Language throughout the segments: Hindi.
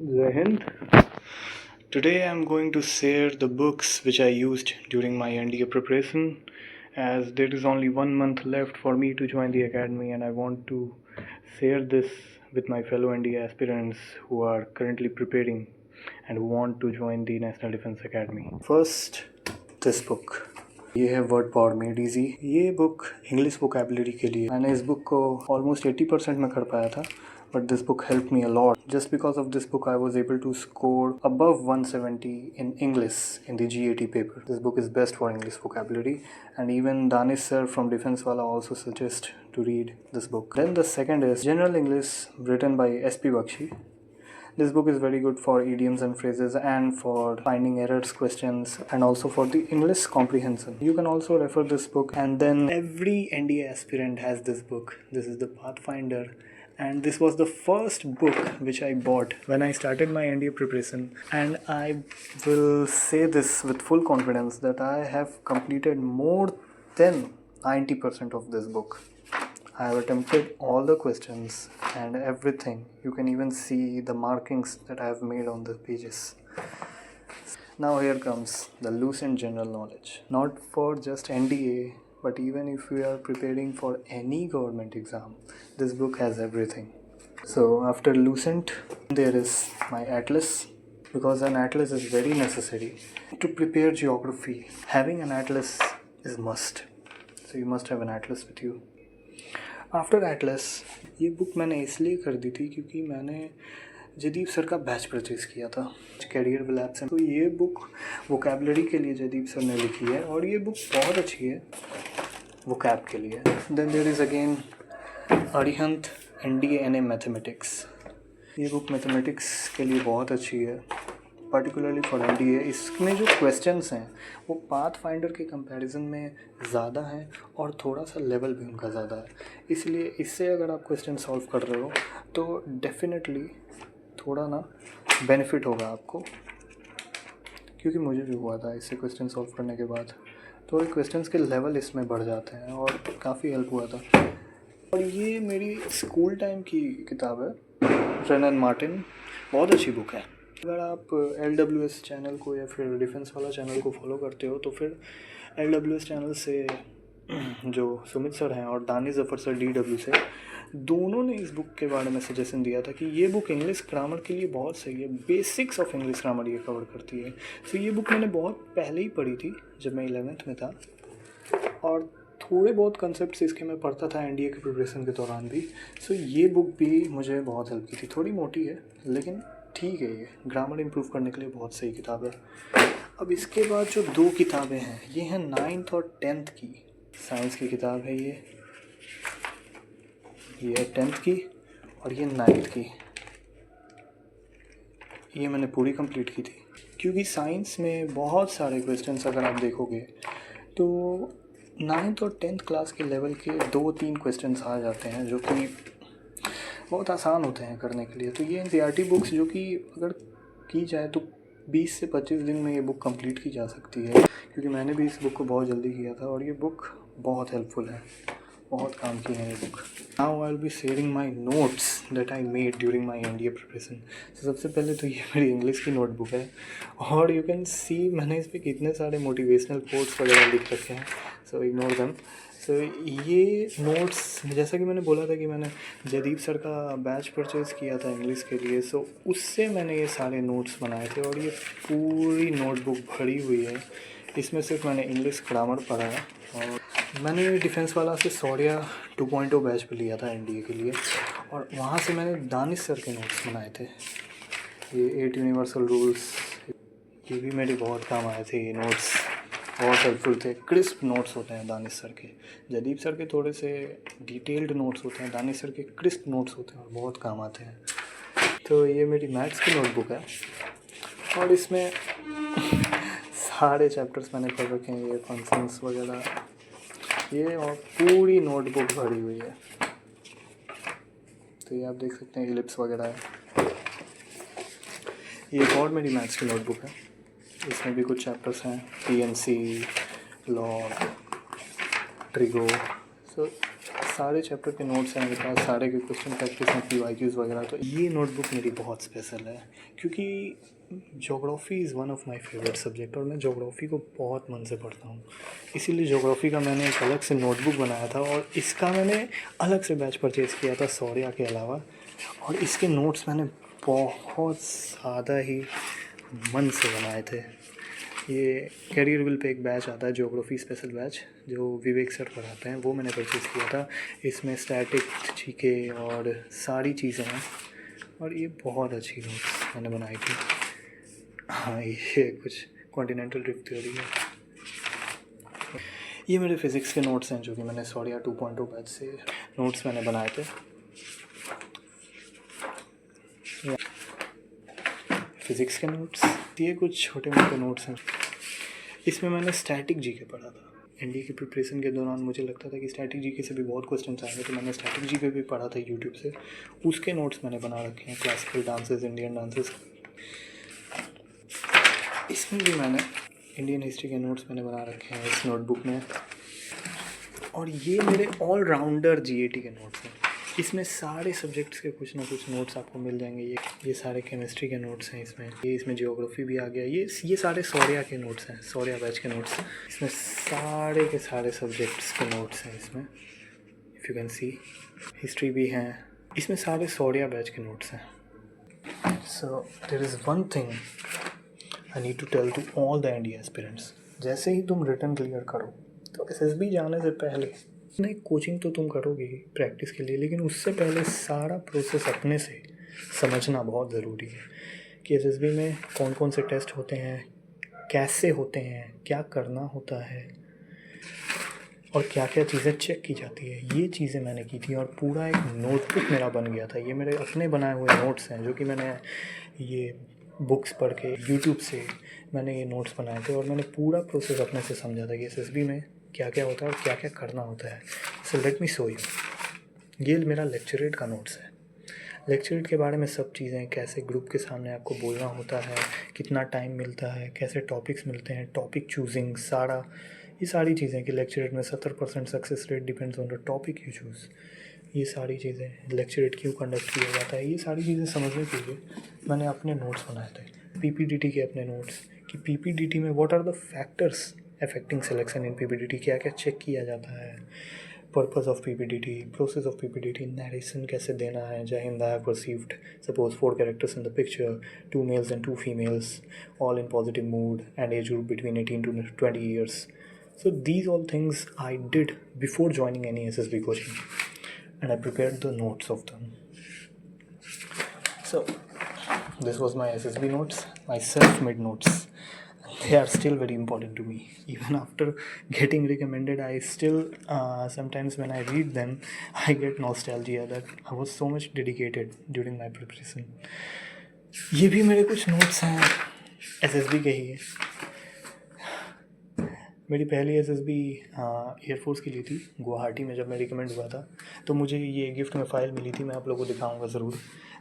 Jai Hind. Today I'm going to share the books which I used during my NDA preparation, as there is only 1 month left for me to join the academy, and I want to share this with my fellow NDA aspirants who are currently preparing and who want to join the National Defense Academy. First, this book. ये है वर्ड पावर मेड इजी। ये बुक इंग्लिश वोकैबुलरी के लिए, मैंने इस बुक को ऑलमोस्ट 80% में कर पाया था, but this book helped me a lot. Just because of this book I was able to score above 170 in English in the GAT paper. This book is best for English vocabulary, and even Danish sir from Defense Wala also suggest to read this book. Then the second is General English, written by SP Bakshi. This book is very good for idioms and phrases and for finding errors, questions, and also for the English comprehension. You can also refer this book, and then every NDA aspirant has this book. This is the Pathfinder, and this was the first book which I bought when I started my NDA preparation, and I will say this with full confidence that I have completed more than 90% of this book. I have attempted all the questions and everything. You can even see the markings that I have made on the pages. Now here comes the Lucent General Knowledge. Not for just NDA, but even if you are preparing for any government exam, this book has everything. So after Lucent, there is my atlas, because an atlas is very necessary to prepare geography. Having an atlas is must. So you must have an atlas with you. After Atlas, ये बुक मैंने इसलिए कर दी थी क्योंकि मैंने जदीप सर का बैच परचेज़ किया था कैरियर लैब से। तो ये बुक वोकैबुलरी के लिए जदीप सर ने लिखी है, और ये बुक बहुत अच्छी है वोकैब के लिए। Then there is again Arihant NDA NA mathematics. ये बुक मैथमेटिक्स के लिए बहुत अच्छी है, पर्टिकुलरली फॉर NDA। इसमें जो क्वेश्चंस हैं वो पाथ फाइंडर के कंपैरिजन में ज़्यादा हैं, और थोड़ा सा लेवल भी उनका ज़्यादा है, इसलिए इससे अगर आप क्वेश्चन सॉल्व कर रहे हो तो डेफिनेटली थोड़ा ना बेनिफिट होगा आपको, क्योंकि मुझे भी हुआ था इससे क्वेश्चन सॉल्व करने के बाद थोड़े क्वेश्चंस के लेवल इसमें बढ़ जाते हैं, और काफ़ी हेल्प हुआ था। और ये मेरी स्कूल टाइम की किताब है, रन एंड मार्टिन। बहुत अच्छी बुक है। अगर आप LWS चैनल को या फिर डिफेंस वाला चैनल को फॉलो करते हो, तो फिर LWS चैनल से जो सुमित सर हैं और दानिश जफ़र सर DW से, दोनों ने इस बुक के बारे में सजेशन दिया था कि ये बुक इंग्लिश ग्रामर के लिए बहुत सही है। बेसिक्स ऑफ इंग्लिश ग्रामर ये कवर करती है। तो ये बुक मैंने बहुत पहले ही पढ़ी थी जब मैं 11th में था, और थोड़े बहुत कंसेप्ट्स इसके मैं पढ़ता था NDA के प्रिपरेशन के दौरान भी। सो ये बुक भी मुझे बहुत हेल्प की थी। थोड़ी मोटी है लेकिन ठीक है, ये ग्रामर इम्प्रूव करने के लिए बहुत सही किताब है। अब इसके बाद जो दो किताबें हैं, ये हैं 9th और 10th की साइंस की किताब है। ये है 10th की, और ये 9th की। ये मैंने पूरी कंप्लीट की थी, क्योंकि साइंस में बहुत सारे क्वेश्चंस अगर आप देखोगे तो 9th और 10th क्लास के लेवल के 2-3 क्वेश्चंस आ जाते हैं, जो कि बहुत आसान होते हैं करने के लिए। तो ये NCERT बुक्स, जो कि अगर की जाए तो 20 से 25 दिन में ये बुक कंप्लीट की जा सकती है, क्योंकि मैंने भी इस बुक को बहुत जल्दी किया था, और ये बुक बहुत हेल्पफुल है, बहुत काम की है ये book. Now I will be sharing my notes that I made during my NDA preparation. सबसे पहले तो ये मेरी इंग्लिश की नोटबुक है, और यू कैन सी मैंने इस पर कितने सारे मोटिवेशनल कोट्स वगैरह लिख रखे हैं, सो इग्नोर देम। सो ये नोट्स, जैसा कि मैंने बोला था कि मैंने जदीप सर का बैच परचेज़ किया था इंग्लिश के लिए, सो उससे मैंने ये सारे नोट्स बनाए थे, और ये पूरी नोटबुक भरी हुई है। इसमें सिर्फ मैंने इंग्लिश ग्रामर पढ़ा है, और मैंने डिफेंस वाला से शौर्या 2.0 बैच पे लिया था NDA के लिए, और वहाँ से मैंने दानिश सर के नोट्स बनाए थे। ये 8 यूनिवर्सल रूल्स, ये भी मेरे बहुत काम आए थे। ये नोट्स बहुत हेल्पफुल थे। क्रिस्प नोट्स होते हैं दानिश सर के। जदीप सर के थोड़े से डिटेल्ड नोट्स होते हैं, दानिश सर के क्रिस्प नोट्स होते हैं और बहुत काम आते हैं। तो ये मेरी मैथ्स की नोटबुक है, और इसमें सारे चैप्टर्स मैंने पढ़ रखे हैं, ये फंक्शंस वगैरह, ये और पूरी नोटबुक भरी हुई है। तो ये आप देख सकते हैं, इलिप्स वगैरह है। ये एक और मेरी मैथ्स की नोटबुक है, इसमें भी कुछ चैप्टर्स हैं, PNC, लॉग, ट्रिगो। सो सारे चैप्टर के नोट्स हैं मेरे पास, सारे के क्वेश्चन प्रैक्टिस हैं, PYQs वगैरह। तो ये नोटबुक मेरी बहुत स्पेशल है क्योंकि geography is one of my favourite subject और मैं ज्योग्राफी को बहुत मन से पढ़ता हूँ। इसीलिए ज्योग्राफी का मैंने एक अलग से नोटबुक बनाया था और इसका मैंने अलग से बैच परचेज़ किया था शौर्या के अलावा। और इसके नोट्स मैंने बहुत ज़्यादा ही मन से बनाए थे। ये कैरियर विल पे एक बैच आता है, ज्योग्राफी स्पेशल बैच, जो विवेक सर पढ़ाते हैं, वो मैंने परचेज़ किया था। इसमें स्टैटिक, जीके और सारी चीज़ें हैं और ये बहुत अच्छी नोट्स मैंने बनाई थी। हाँ, ये कुछ कॉन्टिनेंटल ड्रिफ्ट थ्योरी है। ये मेरे फिज़िक्स के नोट्स हैं जो कि मैंने शौर्या 2.0 बैच से नोट्स मैंने बनाए थे। फिज़िक्स के नोट्स, ये कुछ छोटे मोटे नोट्स हैं। इसमें मैंने स्टैटिक जीके पढ़ा था। एनडीए की प्रिपरेशन के दौरान मुझे लगता था कि स्टैटिक जीके से भी बहुत क्वेश्चन आएंगे, तो मैंने स्टैटिक जीके भी पढ़ा था यूट्यूब से। उसके नोट्स मैंने बना रखे हैं, क्लासिकल डांसेस, इंडियन डांसेस। इसमें भी मैंने इंडियन हिस्ट्री के नोट्स मैंने बना रखे हैं इस नोटबुक में। और ये मेरे ऑलराउंडर जीएटी के नोट्स हैं। इसमें सारे सब्जेक्ट्स के कुछ ना कुछ नोट्स आपको मिल जाएंगे। ये सारे केमिस्ट्री के नोट्स हैं इसमें। इसमें जियोग्राफी भी आ गया। ये सारे शौर्या के नोट्स हैं, शौर्या बैच के नोट्स। इसमें सारे के सारे सब्जेक्ट्स के नोट्स हैं इसमें। If you can see, history भी हैं इसमें, सारे शौर्या बैच के नोट्स हैं। So there is one thing I need to tell to all the NDA aspirants. जैसे ही तुम रिटन क्लियर करो तो एसएसबी जाने से पहले नहीं, कोचिंग तो तुम करोगे प्रैक्टिस के लिए, लेकिन उससे पहले सारा प्रोसेस अपने से समझना बहुत ज़रूरी है कि एसएसबी में कौन कौन से टेस्ट होते हैं, कैसे होते हैं, क्या करना होता है और क्या क्या चीज़ें चेक की जाती है। ये चीज़ें मैंने की थी और पूरा एक नोटबुक मेरा बन गया था। ये मेरे अपने बनाए हुए नोट्स हैं जो कि मैंने ये बुक्स पढ़ के, यूट्यूब से मैंने ये नोट्स बनाए थे और मैंने पूरा प्रोसेस अपने से समझा था कि एसएसबी में क्या क्या होता है और क्या क्या करना होता है। So let me show you. ये मेरा लेक्चरेट का नोट्स है। लेक्चरेट के बारे में सब चीज़ें, कैसे ग्रुप के सामने आपको बोलना होता है, कितना टाइम मिलता है, कैसे टॉपिक्स मिलते हैं, टॉपिक चूजिंग, ये सारी चीज़ें कि लेक्चरेट में 70% success rate depends on the topic you choose. ये सारी चीज़ें, लेक्चरेट क्यों कंडक्ट किया जाता है, ये सारी चीज़ें समझने के लिए मैंने अपने नोट्स बनाए थे। पीपीडीटी के अपने नोट्स कि पीपीडीटी में what are the factors affecting selection in PPDT, क्या क्या चेक किया जाता है, purpose of PPDT, process of PPDT, narration कैसे देना है। जय हिंद, I have perceived suppose 4 characters in the picture, 2 males and 2 females, all in positive mood and age group between 18 to 20 years. So these all things I did before joining any SSB coaching, and I prepared the notes of them. So this was my SSB notes, my self-made notes. They are still very important to me. Even after getting recommended, I still sometimes when I read them, I get nostalgia that I was so much dedicated during my preparation. ये भी मेरे कुछ notes हैं SSB के ही। मेरी पहली एसएसबी एयरफोर्स की ली थी गुवाहाटी में। जब मैं रिकमेंड हुआ था तो मुझे ये गिफ्ट में फ़ाइल मिली थी, मैं आप लोगों को दिखाऊंगा ज़रूर।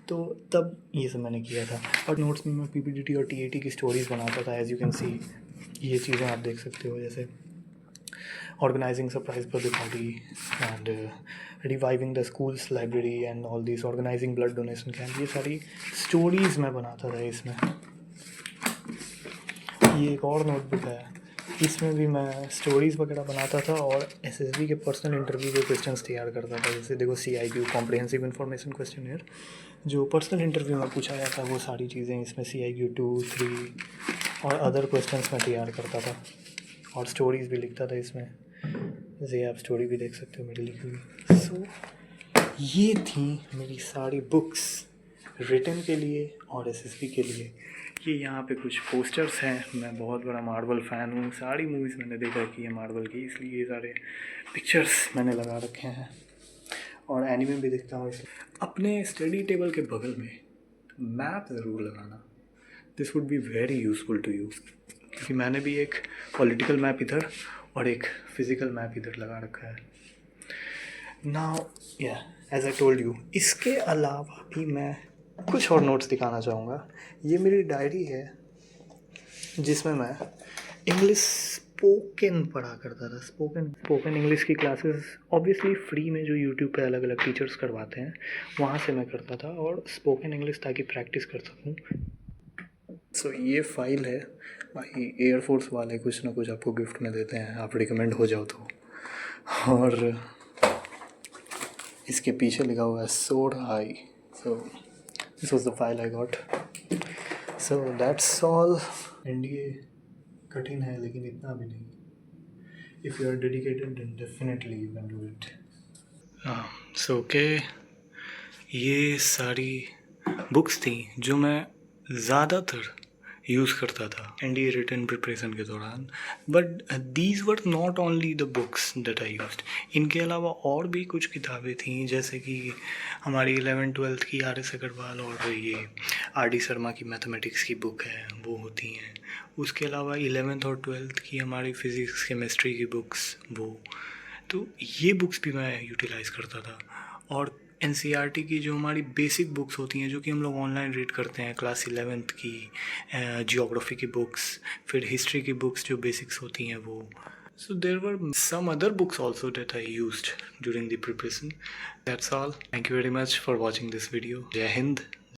तो तब ये सब मैंने किया था। और नोट्स में मैं पीपीडीटी और टीएटी की स्टोरीज़ बनाता था। एज यू कैन सी, ये चीज़ें आप देख सकते हो, जैसे organising surprise birthday party and reviving the school's library and all this, organising blood donation camp, ये सारी स्टोरीज़ मैं बनाता था इसमें। ये एक और नोटबुक है, इसमें भी मैं स्टोरीज़ वगैरह बनाता था और एसएसबी के पर्सनल इंटरव्यू के क्वेश्चंस तैयार करता था। जैसे देखो CIQ, कॉम्प्रिहेंसिव इन्फॉर्मेशन क्वेश्चनर, जो पर्सनल इंटरव्यू में पूछा जाता है वो सारी चीज़ें इसमें CIQ 2, 3 और अदर क्वेश्चंस मैं तैयार करता था और स्टोरीज़ भी लिखता था इसमें। जैसे आप स्टोरी भी देख सकते हो मेरी लिखी हुई। सो ये थी मेरी सारी बुक्स रिटन के लिए और एसएसबी के लिए। ये यहाँ पे कुछ पोस्टर्स हैं। मैं बहुत बड़ा मार्वल फ़ैन हूँ, सारी मूवीज़ मैंने देख रखी है मार्वल की, इसलिए ये सारे पिक्चर्स मैंने लगा रखे हैं और एनिमे भी देखता हूँ। अपने स्टडी टेबल के बगल में मैप ज़रूर लगाना, this would be very useful to you, क्योंकि मैंने भी एक पॉलिटिकल मैप इधर और एक फ़िज़िकल मैप इधर लगा रखा है। Now as I told you, इसके अलावा भी मैं कुछ और नोट्स दिखाना चाहूँगा। ये मेरी डायरी है जिसमें मैं इंग्लिश स्पोकन पढ़ा करता था। स्पोकन इंग्लिश की क्लासेस ऑब्वियसली फ्री में जो यूट्यूब पे अलग अलग टीचर्स करवाते हैं वहाँ से मैं करता था, और स्पोकन इंग्लिश ताकि प्रैक्टिस कर सकूँ। सो ये फाइल है भाई, एयरफोर्स वाले कुछ ना कुछ आपको गिफ्ट में देते हैं, आप रिकमेंड हो जाओ तो। और इसके पीछे लिखा हुआ है सोड हाई। So this was the file I got. So that's all. NDA कठिन है लेकिन इतना भी नहीं। If you are dedicated then definitely you can do it. So okay, ये सारी बुक्स थी जो मैं ज़्यादातर यूज़ करता था एनडीए रिटन प्रिपरेशन के दौरान। But these were not only the books that I used. इनके अलावा और भी कुछ किताबें थीं, जैसे कि हमारी 11th-12th की आर.एस. अग्रवाल और ये आर.डी. शर्मा की मैथमेटिक्स की बुक है, वो होती हैं। उसके अलावा 11th और 12th की हमारी फिज़िक्स केमिस्ट्री की बुक्स, वो तो ये बुक्स भी मैं यूटिलाइज़ करता था। और एनसीईआरटी की जो हमारी बेसिक बुक्स होती हैं, जो कि हम लोग ऑनलाइन रीड करते हैं, क्लास 11th की जियोग्राफी की बुक्स, फिर हिस्ट्री की बुक्स जो बेसिक्स होती हैं वो। So there were some other books also that I used during the preparation. That's all. Thank you very much for watching this video. जय हिंद।